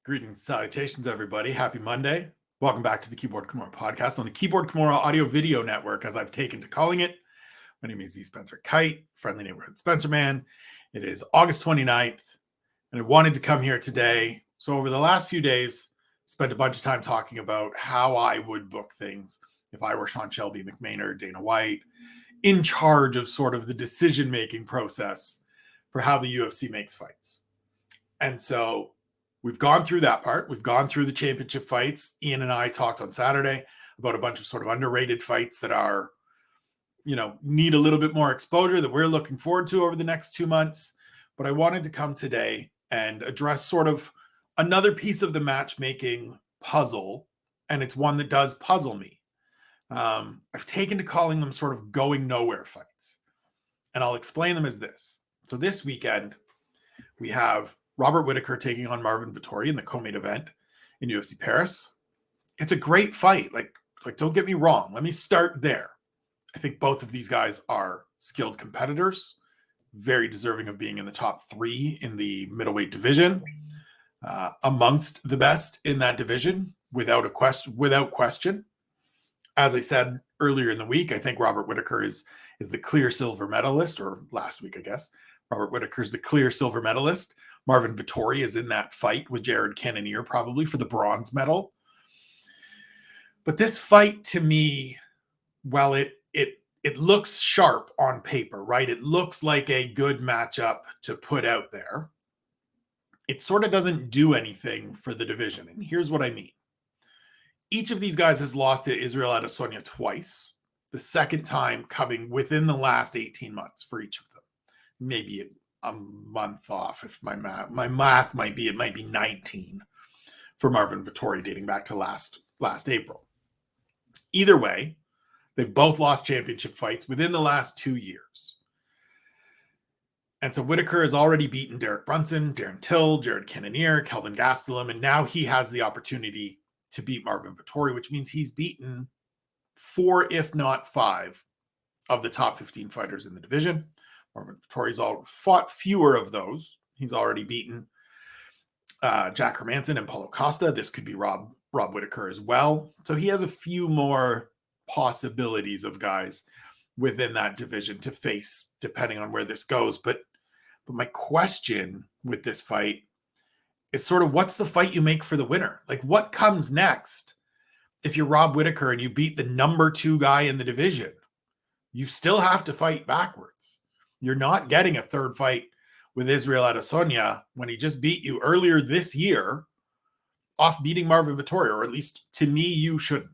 Greetings and salutations, everybody. Happy Monday. Welcome back to the Keyboard Kimura podcast on the Keyboard Kimura Audio Video Network, as I've taken to calling it. My name is E. Spencer Kite, friendly neighborhood Spencer man. It is August 29th, and I wanted to come here today. So over the last few days, spent a bunch of time talking about how I would book things if I were Sean Shelby, McMaynard, Dana White, in charge of sort of the decision-making process for how the UFC makes fights. And so we've gone through that part. We've gone through the championship fights. Ian and I talked on Saturday about a bunch of sort of underrated fights that are, need a little bit more exposure that we're looking forward to over the next 2 months. But I wanted to come today and address sort of another piece of the matchmaking puzzle. And it's one that does puzzle me. I've taken to calling them sort of going nowhere fights. And I'll explain them as this. So this weekend, we have Robert Whittaker taking on Marvin Vettori in the co-main event in UFC Paris. It's a great fight. Like, don't get me wrong. Let me start there. I think both of these guys are skilled competitors, very deserving of being in the top 3 in the middleweight division, amongst the best in that division, without question. As I said earlier in the week, I think Robert Whittaker is the clear silver medalist, or last week, I guess. Robert Whittaker is the clear silver medalist. Marvin Vettori is in that fight with Jared Cannonier, probably for the bronze medal. But this fight, to me, well, it looks sharp on paper, right? It looks like a good matchup to put out there. It sort of doesn't do anything for the division. And here's what I mean. Each of these guys has lost to Israel Adesanya twice, the second time coming within the last 18 months for each of them. Maybe a month off, if my math might be 19 for Marvin Vettori, dating back to last April. Either way, they've both lost championship fights within the last 2 years. And so Whittaker has already beaten Derek Brunson, Darren Till, Jared Cannonier, Kelvin Gastelum, and now he has the opportunity to beat Marvin Vettori, which means he's beaten 4, if not 5, of the top 15 fighters in the division. Marvin Vettori's fought fewer of those. He's already beaten Jack Hermanson and Paulo Costa. This could be Rob Whittaker as well. So he has a few more possibilities of guys within that division to face, depending on where this goes. But my question with this fight is sort of, what's the fight you make for the winner? Like, what comes next if you're Rob Whittaker and you beat the number 2 guy in the division? You still have to fight backwards. You're not getting a third fight with Israel Adesanya when he just beat you earlier this year off beating Marvin Vettori, or at least to me, you shouldn't.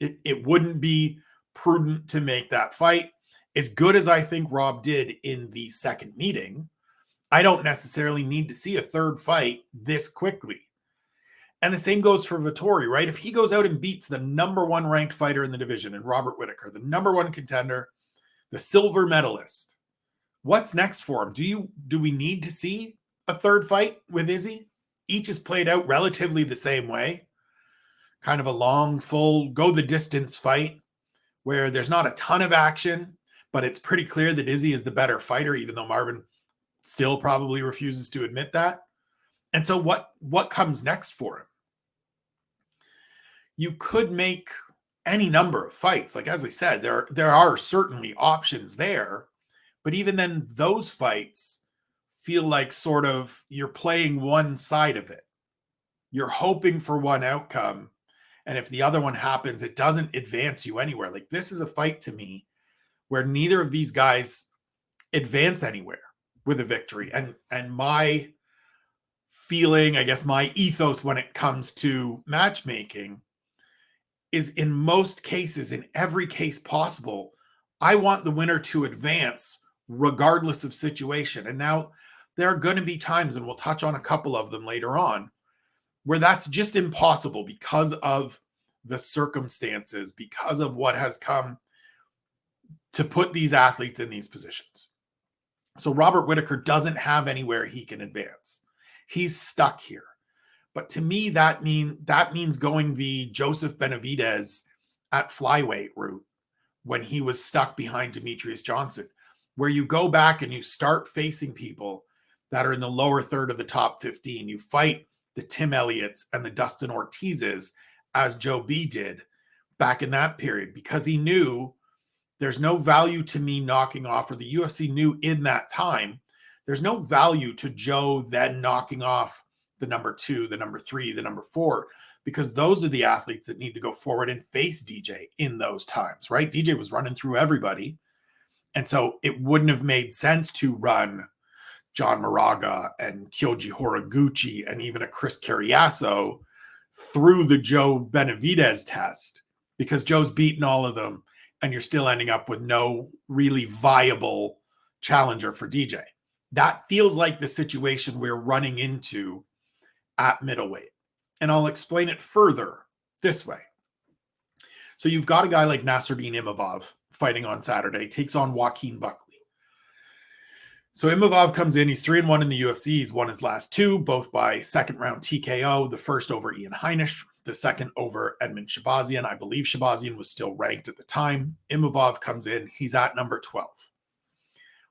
It wouldn't be prudent to make that fight. As good as I think Rob did in the second meeting, I don't necessarily need to see a third fight this quickly. And the same goes for Vettori, right? If he goes out and beats the number 1 ranked fighter in the division, and Robert Whittaker, the number 1 contender, the silver medalist, what's next for him? Do we need to see a third fight with Izzy? Each is played out relatively the same way. Kind of a long, full, go the distance fight where there's not a ton of action, but it's pretty clear that Izzy is the better fighter, even though Marvin still probably refuses to admit that. And so what comes next for him? You could make any number of fights. Like, as I said, there are certainly options there. But even then, those fights feel like sort of you're playing one side of it. You're hoping for one outcome. And if the other one happens, it doesn't advance you anywhere. Like, this is a fight to me where neither of these guys advance anywhere with a victory. And my feeling, I guess my ethos when it comes to matchmaking is, in most cases, in every case possible, I want the winner to advance regardless of situation. And now there are going to be times, and we'll touch on a couple of them later on, where that's just impossible because of the circumstances, because of what has come to put these athletes in these positions. So Robert Whittaker doesn't have anywhere he can advance. He's stuck here. But to me, that means going the Joseph Benavidez at flyweight route when he was stuck behind Demetrius Johnson, where you go back and you start facing people that are in the lower third of the top 15. You fight the Tim Elliott's and the Dustin Ortiz's as Joe B did back in that period, because he knew there's no value to me knocking off, or the UFC knew in that time, there's no value to Joe then knocking off the number 2, the number 3, the number 4, because those are the athletes that need to go forward and face DJ in those times, right? DJ was running through everybody. And so it wouldn't have made sense to run John Moraga and Kyoji Horiguchi and even a Chris Carriasso through the Joe Benavidez test, because Joe's beaten all of them and you're still ending up with no really viable challenger for DJ. That feels like the situation we're running into at middleweight. And I'll explain it further this way. So you've got a guy like Nassourdine Imavov fighting on Saturday, takes on Joaquin Buckley. So Imavov comes in, he's 3-1 in the UFC. He's won his last 2, both by second round TKO, the first over Ian Heinisch, the second over Edmund Shabazian. I believe Shabazian was still ranked at the time. Imavov comes in, he's at number 12.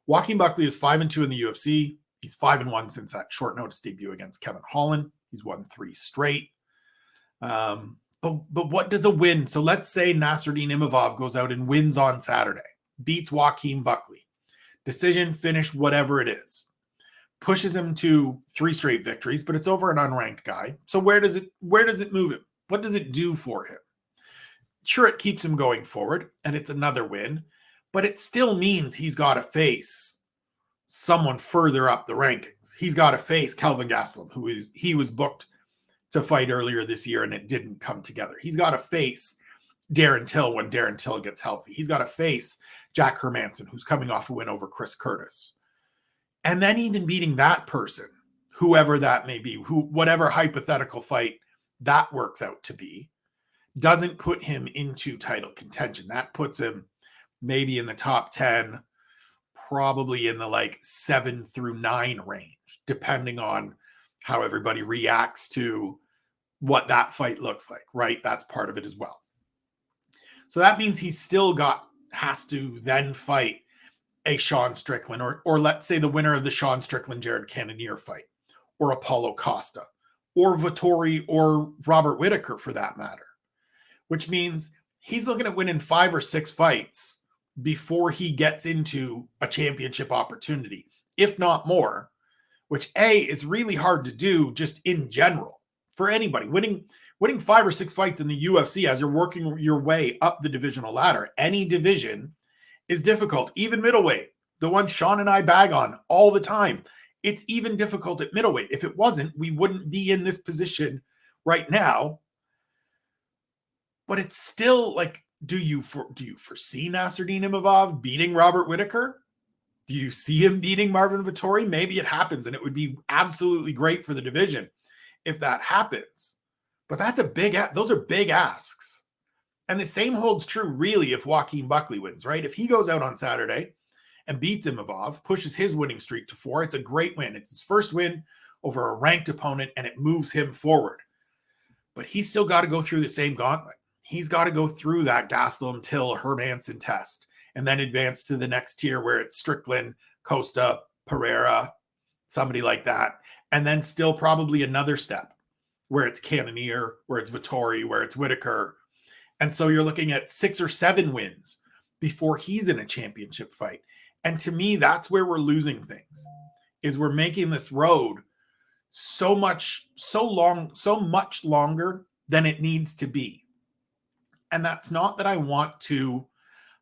Joaquin Buckley is 5-2 in the UFC. He's 5-1 since that short notice debut against Kevin Holland. He's won 3 straight. But what does a win? So let's say Nassourdine Imavov goes out and wins on Saturday, beats Joaquin Buckley. Decision, finish, whatever it is. Pushes him to 3 straight victories, but it's over an unranked guy. So where does it move him? What does it do for him? Sure, it keeps him going forward, and it's another win, but it still means he's got to face someone further up the rankings. He's got to face Kelvin Gastelum, he was booked to fight earlier this year and it didn't come together. He's got to face Darren Till when Darren Till gets healthy. He's got to face Jack Hermanson, who's coming off a win over Chris Curtis. And then even beating that person, whoever that may be, whatever hypothetical fight that works out to be, doesn't put him into title contention. That puts him maybe in the top 10, probably in the 7 through 9 range, depending on how everybody reacts to what that fight looks like, right? That's part of it as well. So that means he's still has to then fight a Sean Strickland, or let's say the winner of the Sean Strickland-Jared Cannonier fight, or Apollo Costa, or Vettori, or Robert Whittaker for that matter, which means he's looking at winning 5 or 6 fights before he gets into a championship opportunity, if not more, which is really hard to do just in general for anybody. Winning 5 or 6 fights in the UFC as you're working your way up the divisional ladder, any division, is difficult. Even middleweight, the one Sean and I bag on all the time, it's even difficult at middleweight. If it wasn't, we wouldn't be in this position right now. But it's still do you foresee Nassourdine Imavov beating Robert Whittaker? Do you see him beating Marvin Vettori? Maybe it happens, and it would be absolutely great for the division if that happens. But those are big asks. And the same holds true, really, if Joaquin Buckley wins, right? If he goes out on Saturday and beats Imavov, pushes his winning streak to 4, it's a great win. It's his first win over a ranked opponent, and it moves him forward. But he's still got to go through the same gauntlet. He's got to go through that Gastelum, Till, Hermanson test, and then advance to the next tier where it's Strickland, Costa, Pereira, somebody like that. And then still probably another step where it's Cannonier, where it's Vettori, where it's Whittaker. And so you're looking at 6 or 7 wins before he's in a championship fight. And to me, that's where we're losing things, is we're making this road so much longer than it needs to be. And that's not that I want to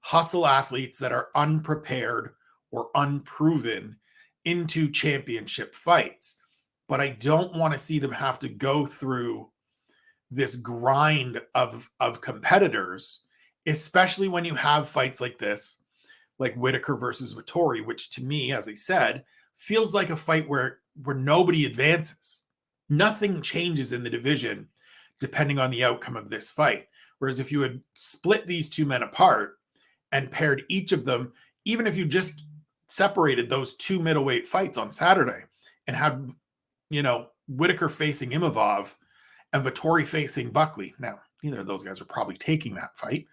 hustle athletes that are unprepared or unproven into championship fights, but I don't want to see them have to go through this grind of competitors, especially when you have fights like this, like Whittaker versus Vettori, which to me, as I said, feels like a fight where nobody advances. Nothing changes in the division depending on the outcome of this fight. Whereas if you had split these 2 men apart and paired each of them, even if you just separated those 2 middleweight fights on Saturday and had, Whittaker facing Imavov and Vettori facing Buckley. Now, neither of those guys are probably taking that fight.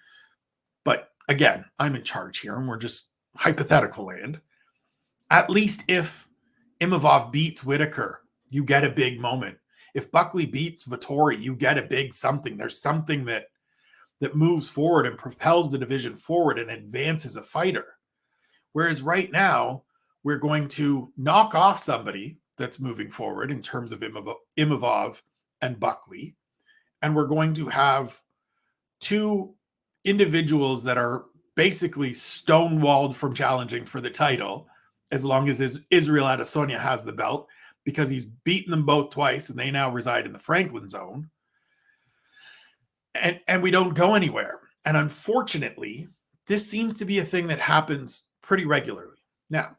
But again, I'm in charge here and we're just hypothetical land. At least if Imavov beats Whittaker, you get a big moment. If Buckley beats Vettori, you get a big something. There's something that moves forward and propels the division forward and advances a fighter. Whereas right now, we're going to knock off somebody that's moving forward in terms of Imavov and Buckley. And we're going to have two individuals that are basically stonewalled from challenging for the title as long as Israel Adesanya has the belt, because he's beaten them both twice and they now reside in the Franklin zone. And we don't go anywhere. And unfortunately, this seems to be a thing that happens pretty regularly. Now,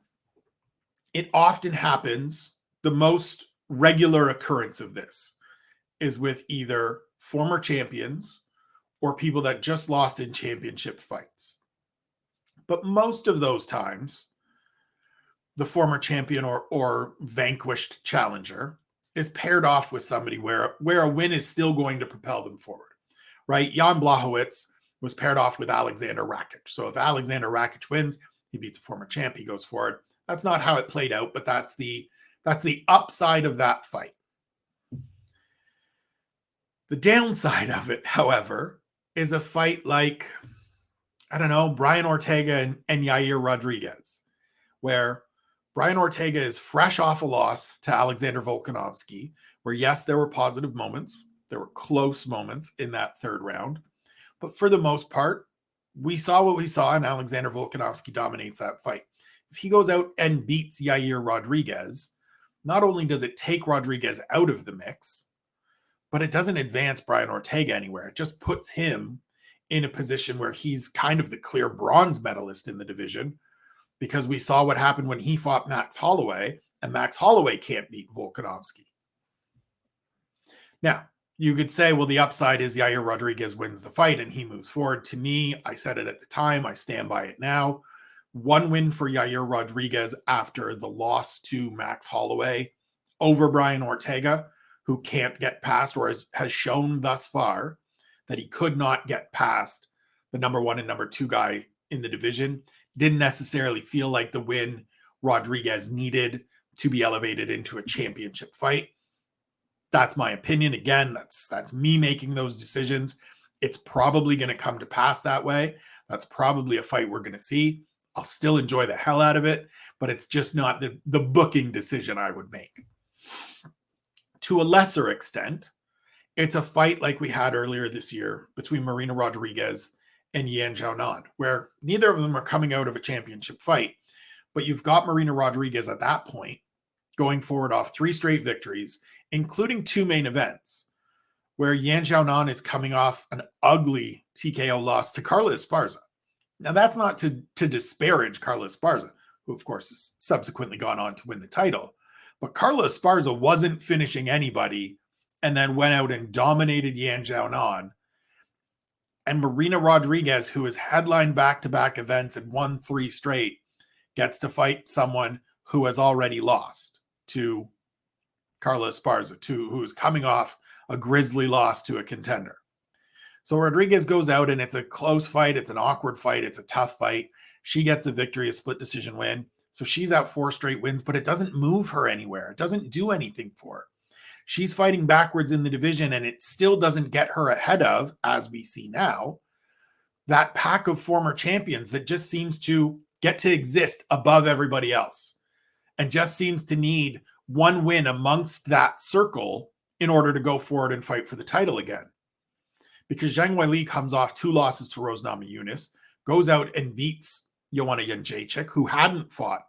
it often happens, the most regular occurrence of this is with either former champions or people that just lost in championship fights. But most of those times, the former champion or vanquished challenger is paired off with somebody where a win is still going to propel them forward, right? Jan Blachowicz was paired off with Alexander Rakic. So if Alexander Rakic wins, he beats a former champ, he goes forward. That's not how it played out, but that's the upside of that fight. The downside of it, however, is a fight like, I don't know, Brian Ortega and Yair Rodriguez, where Brian Ortega is fresh off a loss to Alexander Volkanovski, where yes, there were positive moments. There were close moments in that third round. But for the most part, we saw what we saw, and Alexander Volkanovski dominates that fight. If he goes out and beats Yair Rodriguez, not only does it take Rodriguez out of the mix, but it doesn't advance Brian Ortega anywhere. It just puts him in a position where he's kind of the clear bronze medalist in the division, because we saw what happened when he fought Max Holloway, and Max Holloway can't beat Volkanovski. Now, you could say, well, the upside is Yair Rodriguez wins the fight and he moves forward. To me, I said it at the time, I stand by it now. One win for Yair Rodriguez after the loss to Max Holloway over Brian Ortega, who can't get past, or has shown thus far that he could not get past the number one and number two guy in the division. Didn't necessarily feel like the win Rodriguez needed to be elevated into a championship fight. That's my opinion. Again, that's me making those decisions. It's probably going to come to pass that way. That's probably a fight we're going to see. I'll still enjoy the hell out of it, but it's just not the booking decision I would make. To a lesser extent, it's a fight like we had earlier this year between Marina Rodriguez and Yan Xiaonan, where neither of them are coming out of a championship fight, but you've got Marina Rodriguez at that point going forward off 3 straight victories, including 2 main events, where Yan Xiaonan is coming off an ugly TKO loss to Carla Esparza. Now, that's not to disparage Carla Esparza, who, of course, has subsequently gone on to win the title. But Carla Esparza wasn't finishing anybody and then went out and dominated Yan Xiaonan. And Marina Rodriguez, who has headlined back-to-back events and won 3 straight, gets to fight someone who has already lost to Carla Esparza, who is coming off a grisly loss to a contender. So Rodriguez goes out and it's a close fight. It's an awkward fight. It's a tough fight. She gets a victory, a split decision win. So she's at 4 straight wins, but it doesn't move her anywhere. It doesn't do anything for her. She's fighting backwards in the division, and it still doesn't get her ahead of, as we see now, that pack of former champions that just seems to get to exist above everybody else and just seems to need one win amongst that circle in order to go forward and fight for the title again. Because Zhang Weili comes off 2 losses to Rose Namajunas, goes out and beats Joanna Jędrzejczyk, who hadn't fought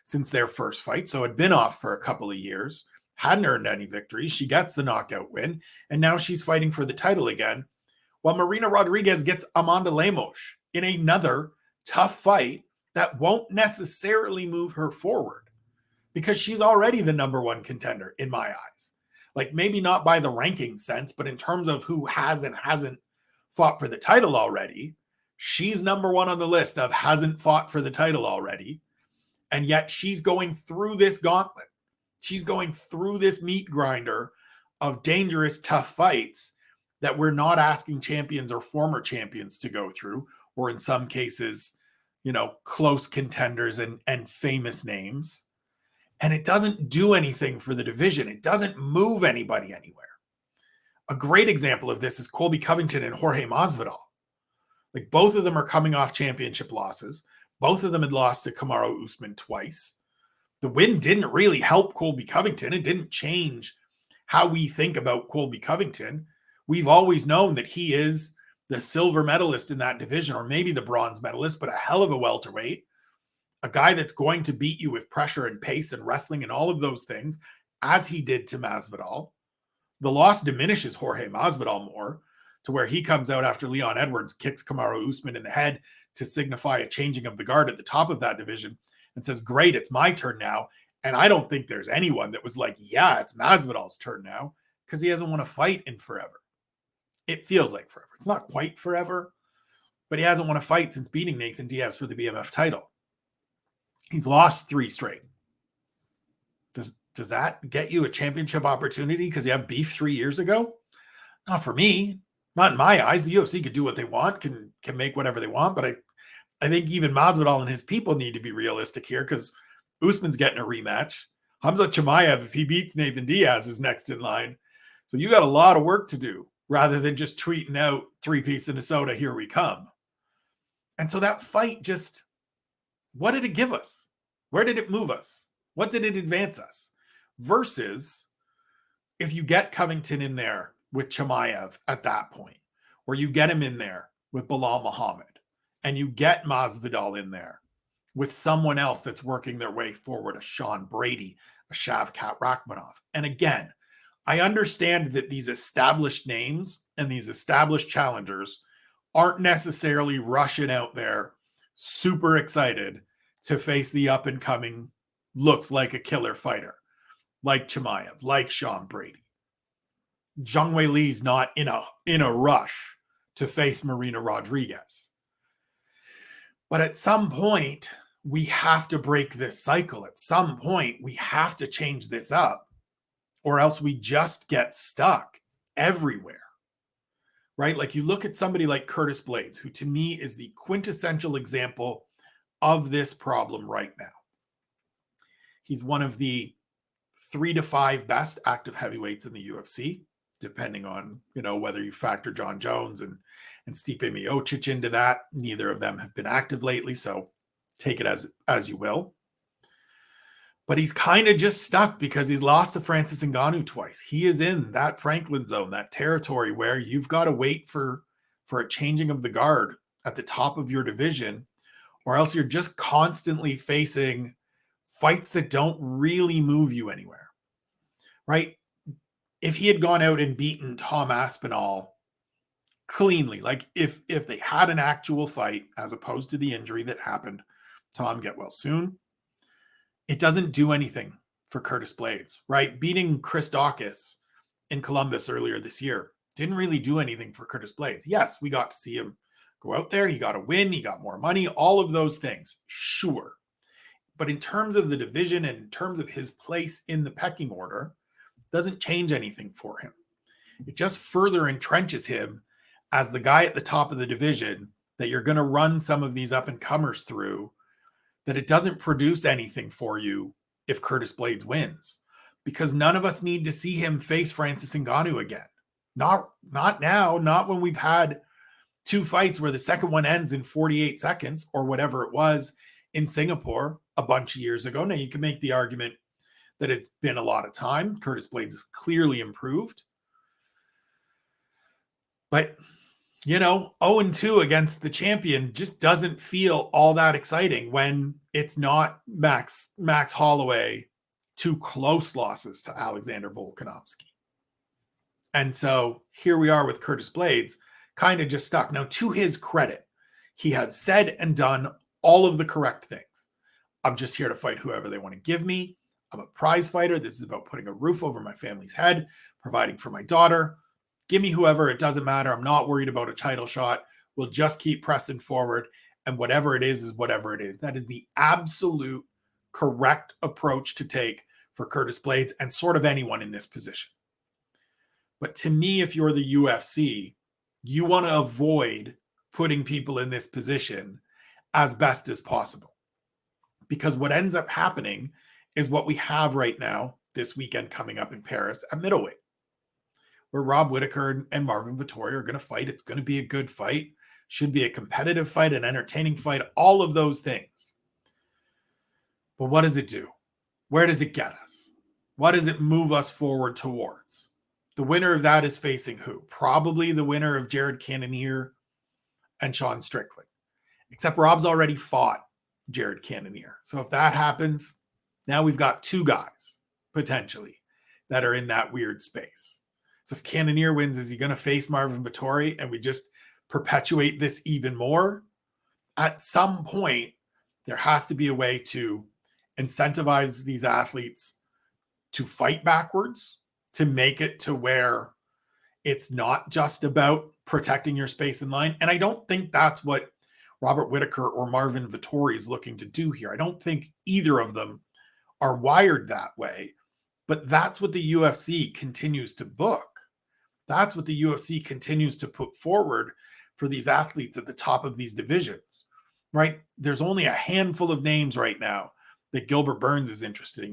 since their first fight, so had been off for a couple of years, hadn't earned any victories. She gets the knockout win, and now she's fighting for the title again, while Marina Rodriguez gets Amanda Lemos in another tough fight that won't necessarily move her forward, because she's already the number 1 contender in my eyes. Like, maybe not by the ranking sense, but in terms of who has and hasn't fought for the title already, she's number 1 on the list of hasn't fought for the title already. And yet she's going through this gauntlet. She's going through this meat grinder of dangerous, tough fights that we're not asking champions or former champions to go through, or in some cases, close contenders and famous names. And it doesn't do anything for the division. It doesn't move anybody anywhere. A great example of this is Colby Covington and Jorge Masvidal. Like, both of them are coming off championship losses. Both of them had lost to Kamaru Usman twice. The win didn't really help Colby Covington. It didn't change how we think about Colby Covington. We've always known that he is the silver medalist in that division, or maybe the bronze medalist, but a hell of a welterweight. A guy that's going to beat you with pressure and pace and wrestling and all of those things, as he did to Masvidal. The loss diminishes Jorge Masvidal more, to where he comes out after Leon Edwards kicks Kamaru Usman in the head to signify a changing of the guard at the top of that division and says, great, it's my turn now. And I don't think there's anyone that was like, yeah, it's Masvidal's turn now, because he hasn't won a fight in forever. It feels like forever. It's not quite forever, but he hasn't won a fight since beating Nathan Diaz for the BMF title. He's lost 3 straight. Does that get you a championship opportunity because you have beef 3 years ago? Not for me. Not in my eyes. The UFC could do what they want, can make whatever they want, but I think even Masvidal and his people need to be realistic here, because Usman's getting a rematch. Hamza Chimaev, if he beats Nathan Diaz, is next in line. So you got a lot of work to do, rather than just tweeting out 3-piece Minnesota, here we come. And so that fight just, what did it give us? Where did it move us? What did it advance us? Versus if you get Covington in there with Chimaev at that point, or you get him in there with Bilal Muhammad, and you get Masvidal in there with someone else that's working their way forward, a Sean Brady, a Shavkat Rakhmonov. And again, I understand that these established names and these established challengers aren't necessarily rushing out there super excited to face the up-and-coming, looks like a killer fighter, like Chimaev, like Sean Brady. Zhang Wei Li's not in a rush to face Marina Rodriguez. But at some point, we have to break this cycle. At some point, we have to change this up, or else we just get stuck everywhere, right? Like, you look at somebody like Curtis Blaydes, who to me is the quintessential example of this problem right now. He's one of the 3 to 5 best active heavyweights in the UFC, depending on, whether you factor John Jones and Stipe Miocic into that. Neither of them have been active lately, so take it as you will. But he's kind of just stuck because he's lost to Francis Ngannou twice. He is in that Franklin zone, that territory where you've got to wait for a changing of the guard at the top of your division, or else you're just constantly facing fights that don't really move you anywhere, right? If he had gone out and beaten Tom Aspinall cleanly, like if they had an actual fight as opposed to the injury that happened, Tom, get well soon, it doesn't do anything for Curtis Blaydes, right? Beating Chris Daukaus in Columbus earlier this year didn't really do anything for Curtis Blaydes. Yes, we got to see him go out there. He got a win. He got more money, all of those things. Sure. But in terms of the division and in terms of his place in the pecking order, doesn't change anything for him. It just further entrenches him as the guy at the top of the division that you're going to run some of these up-and-comers through, that it doesn't produce anything for you if Curtis Blaydes wins. Because none of us need to see him face Francis Ngannou again. Not now, not when we've had 2 fights where the second one ends in 48 seconds or whatever it was in Singapore a bunch of years ago. Now, you can make the argument that it's been a lot of time. Curtis Blaydes is clearly improved. But, 0-2 against the champion just doesn't feel all that exciting when it's not Max Holloway 2 close losses to Alexander Volkanovski. And so here we are with Curtis Blaydes, kind of just stuck. Now, to his credit, he has said and done all of the correct things. I'm just here to fight whoever they want to give me. I'm a prize fighter. This is about putting a roof over my family's head, providing for my daughter. Give me whoever, it doesn't matter. I'm not worried about a title shot. We'll just keep pressing forward. And whatever it is whatever it is. That is the absolute correct approach to take for Curtis Blaydes and sort of anyone in this position. But to me, if you're the UFC, you want to avoid putting people in this position as best as possible. Because what ends up happening is what we have right now this weekend coming up in Paris at middleweight, where Rob Whittaker and Marvin Vettori are going to fight. It's going to be a good fight, should be a competitive fight, an entertaining fight, all of those things. But what does it do? Where does it get us? What does it move us forward towards? The winner of that is facing who? Probably the winner of Jared Cannonier and Sean Strickland. Except Rob's already fought Jared Cannonier. So if that happens, now we've got two guys, potentially, that are in that weird space. So if Cannonier wins, is he going to face Marvin Vettori and we just perpetuate this even more? At some point, there has to be a way to incentivize these athletes to fight backwards, to make it to where it's not just about protecting your space in line. And I don't think that's what Robert Whittaker or Marvin Vettori is looking to do here. I don't think either of them are wired that way, but that's what the UFC continues to book. That's what the UFC continues to put forward for these athletes at the top of these divisions, right? There's only a handful of names right now that Gilbert Burns is interested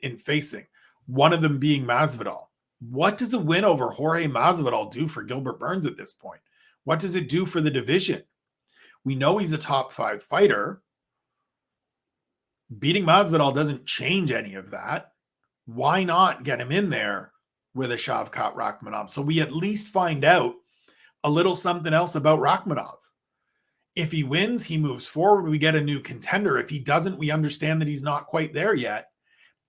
in facing. One of them being Masvidal. What does a win over Jorge Masvidal do for Gilbert Burns at this point? What does it do for the division? We know he's a top 5 fighter. Beating Masvidal doesn't change any of that. Why not get him in there with a Shavkat Rakhmonov? So we at least find out a little something else about Rakhmonov. If he wins, he moves forward. We get a new contender. If he doesn't, we understand that he's not quite there yet.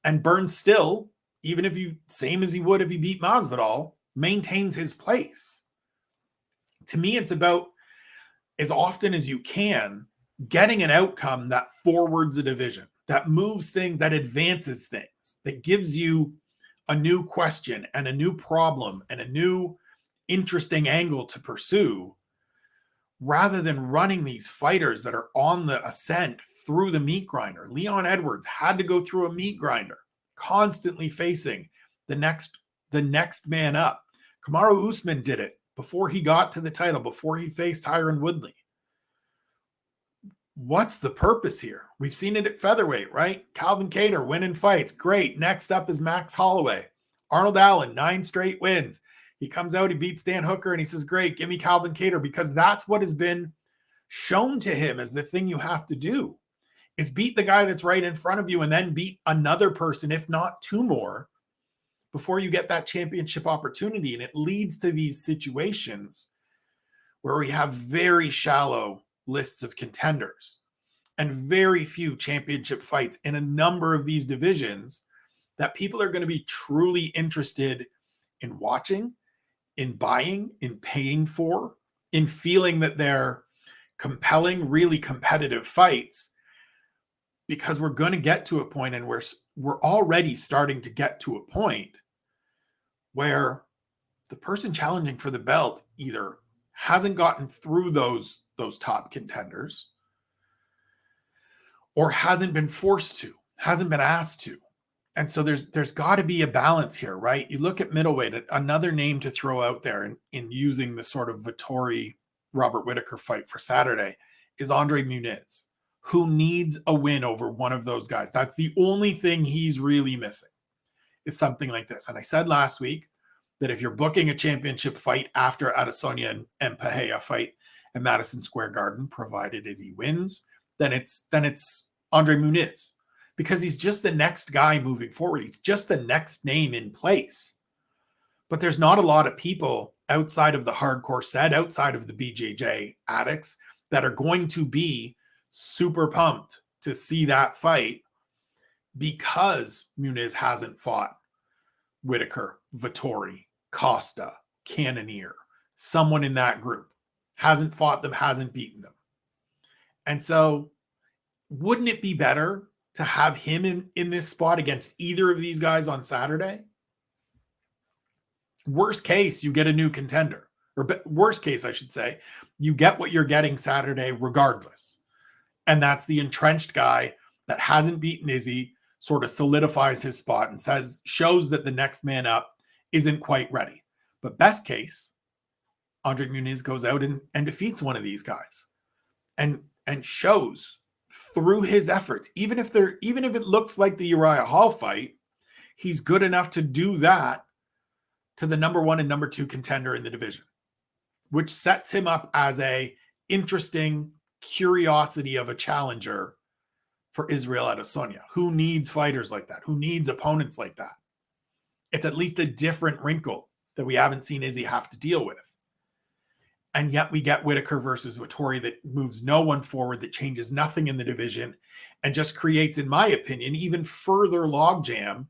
And Burns still, even if you, same as he would if he beat Masvidal, maintains his place. To me, it's about, as often as you can, getting an outcome that forwards a division, that moves things, that advances things, that gives you a new question and a new problem and a new interesting angle to pursue, rather than running these fighters that are on the ascent through the meat grinder. Leon Edwards had to go through a meat grinder, constantly facing the next man up. Kamaru Usman did it before he got to the title, before he faced Tyron Woodley. What's the purpose here? We've seen it at featherweight, right? Calvin Kattar winning fights. Great. Next up is Max Holloway. Arnold Allen, 9 straight wins. He comes out, he beats Dan Hooker, and he says, great, give me Calvin Kattar, because that's what has been shown to him as the thing you have to do, is beat the guy that's right in front of you and then beat another person, if not 2 more, before you get that championship opportunity. And it leads to these situations where we have very shallow lists of contenders and very few championship fights in a number of these divisions that people are going to be truly interested in watching, in buying, in paying for, in feeling that they're compelling, really competitive fights, because we're going to get to a point, and we're already starting to get to a point where the person challenging for the belt either hasn't gotten through those top contenders or hasn't been forced to, hasn't been asked to. And so there's got to be a balance here, right? You look at middleweight, another name to throw out there in using the sort of Vettori Robert Whittaker fight for Saturday is Andre Muniz, who needs a win over one of those guys. That's the only thing he's really missing, is something like this. And I said last week that if you're booking a championship fight after Adesanya and Pereira fight at Madison Square Garden, provided as he wins, then it's Andre Muniz. Because he's just the next guy moving forward. He's just the next name in place. But there's not a lot of people outside of the hardcore set, outside of the BJJ addicts, that are going to be super pumped to see that fight, because Muniz hasn't fought Whittaker, Vettori, Costa, Cannonier, someone in that group. Hasn't fought them, hasn't beaten them. And so wouldn't it be better to have him in this spot against either of these guys on Saturday? Worst case, you get a new contender. Or worst case, I should say, you get what you're getting Saturday regardless. And that's the entrenched guy that hasn't beaten Izzy, sort of solidifies his spot and shows that the next man up isn't quite ready. But best case, Andre Muniz goes out and defeats one of these guys and shows through his efforts. Even if it looks like the Uriah Hall fight, he's good enough to do that to the number 1 and number 2 contender in the division, which sets him up as a interesting curiosity of a challenger for Israel Adesanya. Who needs fighters like that? Who needs opponents like that? It's at least a different wrinkle that we haven't seen Izzy have to deal with. And yet we get Whittaker versus Vettori that moves no one forward, that changes nothing in the division, and just creates, in my opinion, even further logjam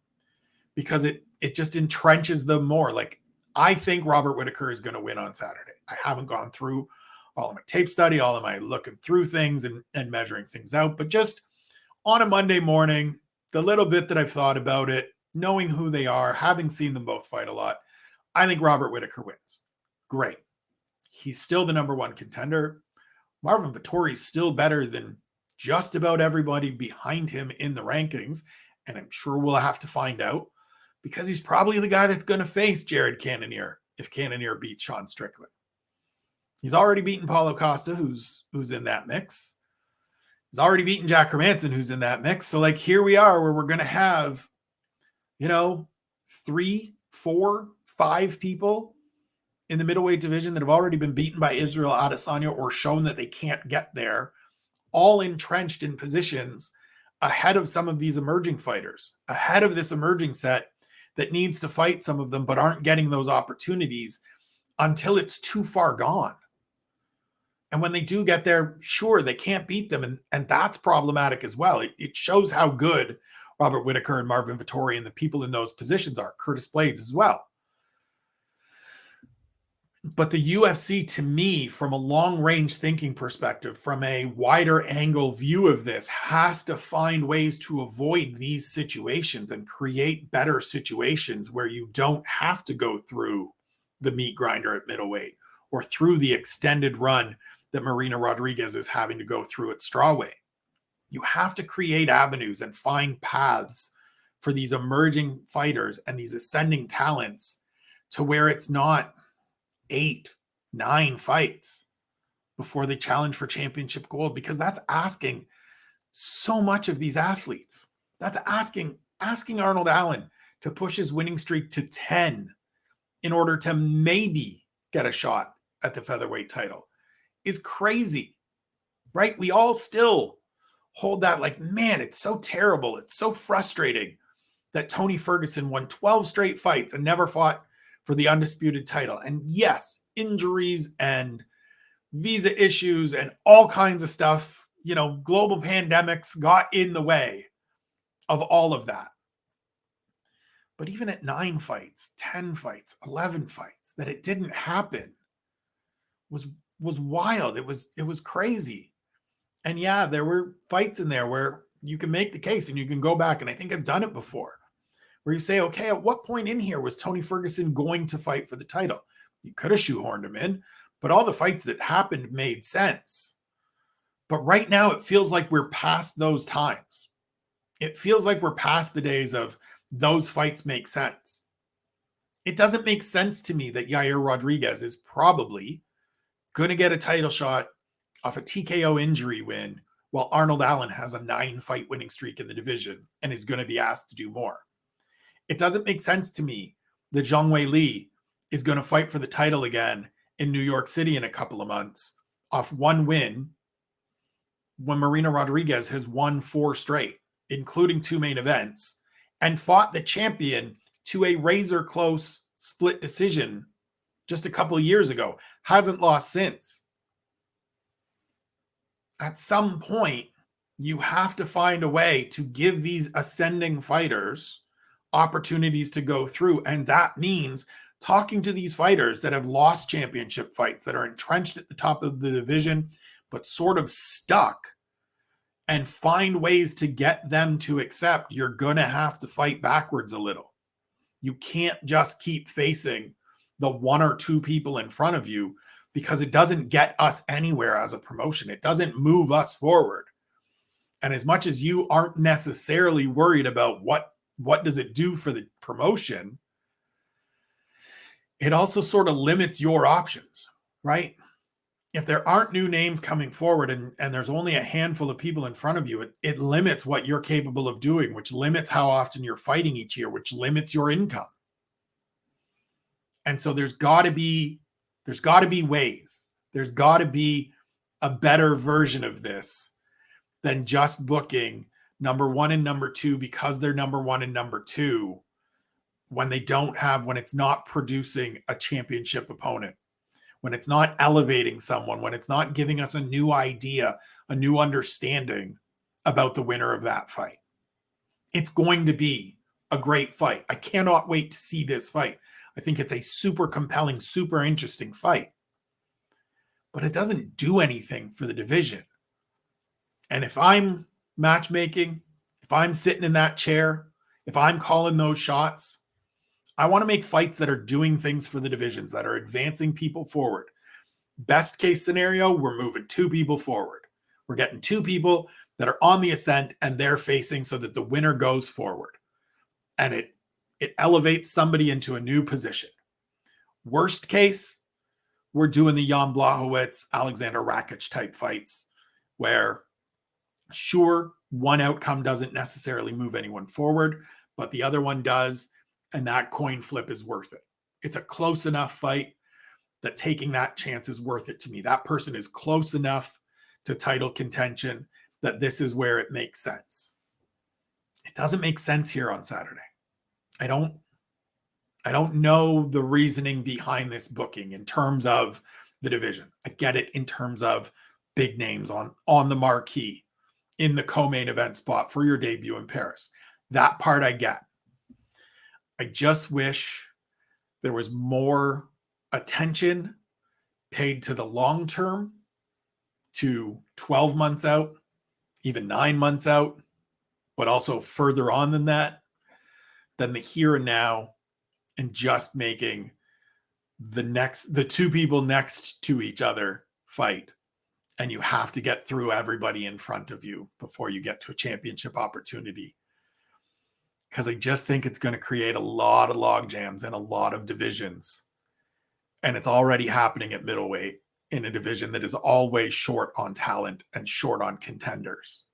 because it just entrenches them more. Like, I think Robert Whittaker is going to win on Saturday. I haven't gone through all of my tape study, all of my looking through things and measuring things out, but just on a Monday morning, the little bit that I've thought about it, knowing who they are, having seen them both fight a lot, I think Robert Whittaker wins. Great. He's still the number 1 contender. Marvin Vettori is still better than just about everybody behind him in the rankings, and I'm sure we'll have to find out because he's probably the guy that's going to face Jared Cannonier if Cannonier beats Sean Strickland. He's already beaten Paulo Costa, who's in that mix. He's already beaten Jack Hermanson, who's in that mix. So, like, here we are where we're going to have, 3, 4, 5 people in the middleweight division that have already been beaten by Israel Adesanya or shown that they can't get there, all entrenched in positions ahead of some of these emerging fighters, ahead of this emerging set that needs to fight some of them but aren't getting those opportunities until it's too far gone. And when they do get there, sure, they can't beat them. And that's problematic as well. It shows how good Robert Whittaker and Marvin Vettori and the people in those positions are, Curtis Blaydes as well. But the UFC, to me, from a long-range thinking perspective, from a wider angle view of this, has to find ways to avoid these situations and create better situations where you don't have to go through the meat grinder at middleweight or through the extended run that Marina Rodriguez is having to go through at strawweight. You have to create avenues and find paths for these emerging fighters and these ascending talents to where it's not 8, 9 fights before they challenge for championship gold, because that's asking so much of these athletes. That's asking Arnold Allen to push his winning streak to 10 in order to maybe get a shot at the featherweight title is crazy, right? We all still hold that like, man, it's so terrible. It's so frustrating that Tony Ferguson won 12 straight fights and never fought for the undisputed title. And yes, injuries and visa issues and all kinds of stuff, global pandemics got in the way of all of that. But even at 9 fights, 10 fights, 11 fights, that it didn't happen was wild. It was crazy. And yeah, there were fights in there where you can make the case and you can go back, and I think I've done it before, where you say, okay, at what point in here was Tony Ferguson going to fight for the title? You could have shoehorned him in, but all the fights that happened made sense. But right now, it feels like we're past those times. It feels like we're past the days of those fights make sense. It doesn't make sense to me that Yair Rodriguez is probably going to get a title shot off a TKO injury win while Arnold Allen has a 9-fight winning streak in the division and is going to be asked to do more. It doesn't make sense to me that Zhang Wei Li is going to fight for the title again in New York City in a couple of months off 1 win when Marina Rodriguez has won 4 straight, including 2 main events, and fought the champion to a razor-close split decision just a couple of years ago. Hasn't lost since. At some point, you have to find a way to give these ascending fighters opportunities to go through. And that means talking to these fighters that have lost championship fights, that are entrenched at the top of the division, but sort of stuck, and find ways to get them to accept you're going to have to fight backwards a little. You can't just keep facing the 1 or 2 people in front of you, because it doesn't get us anywhere as a promotion. It doesn't move us forward. And as much as you aren't necessarily worried about what does it do for the promotion, it also sort of limits your options, right? if there aren't new names coming forward and there's only a handful of people in front of you, it limits what you're capable of doing, which limits how often you're fighting each year, which limits your income. And so there's got to be ways. There's got to be a better version of this than just booking number one and number two because they're number one and number two when it's not producing a championship opponent, when it's not elevating someone, when it's not giving us a new idea, a new understanding about the winner of that fight. It's going to be a great fight. I cannot wait to see this fight. I think it's a super compelling, super interesting fight. But it doesn't do anything for the division. And if I'm matchmaking, if I'm sitting in that chair, if I'm calling those shots, I want to make fights that are doing things for the divisions, that are advancing people forward. Best case scenario, we're moving two people forward. We're getting two people that are on the ascent and they're facing so that the winner goes forward. And it elevates somebody into a new position. Worst case, we're doing the Jan Blachowicz, Alexander Rakic type fights where, sure, one outcome doesn't necessarily move anyone forward, but the other one does, and that coin flip is worth it. It's a close enough fight that taking that chance is worth it to me. That person is close enough to title contention that this is where it makes sense. It doesn't make sense here on Saturday. I don't know the reasoning behind this booking in terms of the division. I get it in terms of big names on the marquee in the co-main event spot for your debut in Paris. That part I get. I just wish there was more attention paid to the long term, to 12 months out, even 9 months out, but also further on than that, than the here and now, and just making the two people next to each other fight. And you have to get through everybody in front of you before you get to a championship opportunity. Because I just think it's going to create a lot of log jams and a lot of divisions. And it's already happening at middleweight in a division that is always short on talent and short on contenders.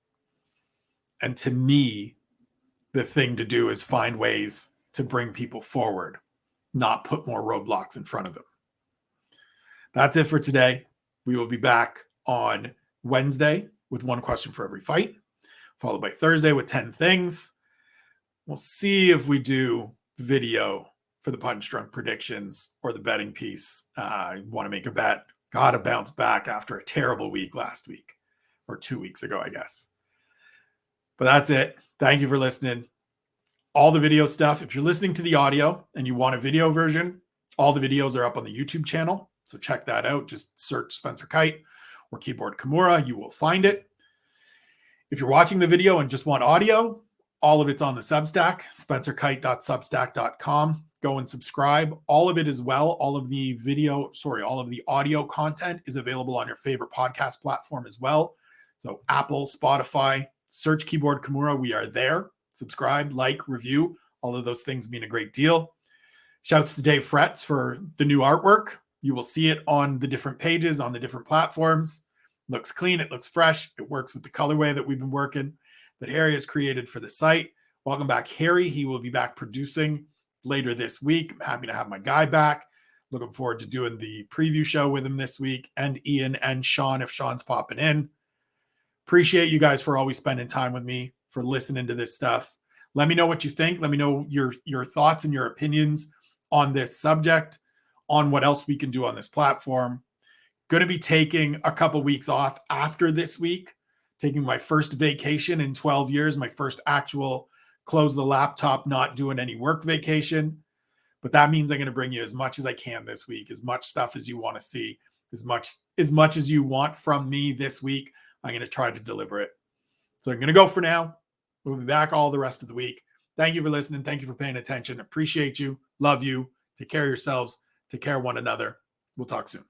And to me, the thing to do is find ways to bring people forward, not put more roadblocks in front of them. That's it for today. We will be back on Wednesday with one question for every fight, followed by Thursday with 10 things. We'll see if we do video for the punch drunk predictions or the betting piece. I want to make a bet. Got to bounce back after a terrible week last week, or 2 weeks ago, I guess. But that's it. Thank you for listening. All the video stuff, if you're listening to the audio and you want a video version, all the videos are up on the YouTube channel. So check that out. Just search Spencer Kite or Keyboard Kimura. You will find it. If you're watching the video and just want audio, all of it's on the Substack, spencerkite.substack.com. Go and subscribe. All of it as well. All of the audio content is available on your favorite podcast platform as well. So Apple, Spotify, search Keyboard Kimura. We are there. Subscribe, like, review. All of those things mean a great deal. Shouts to Dave Fretz for the new artwork. You will see it on the different pages, on the different platforms. Looks clean. It looks fresh. It works with the colorway that we've been working, that Harry has created for the site. Welcome back, Harry. He will be back producing later this week. I'm happy to have my guy back. Looking forward to doing the preview show with him this week, and Ian and Sean, if Sean's popping in. Appreciate you guys for always spending time with me, for listening to this stuff. Let me know what you think. Let me know your thoughts and your opinions on this subject, on what else we can do on this platform. Going to be taking a couple weeks off after this week, taking my first vacation in 12 years, my first actual close the laptop, not doing any work vacation. But that means I'm going to bring you as much as I can this week, as much stuff as you want to see, as much as you want from me this week. I'm going to try to deliver it. So I'm going to go for now. We'll be back all the rest of the week. Thank you for listening. Thank you for paying attention. Appreciate you. Love you. Take care of yourselves. Take care of one another. We'll talk soon.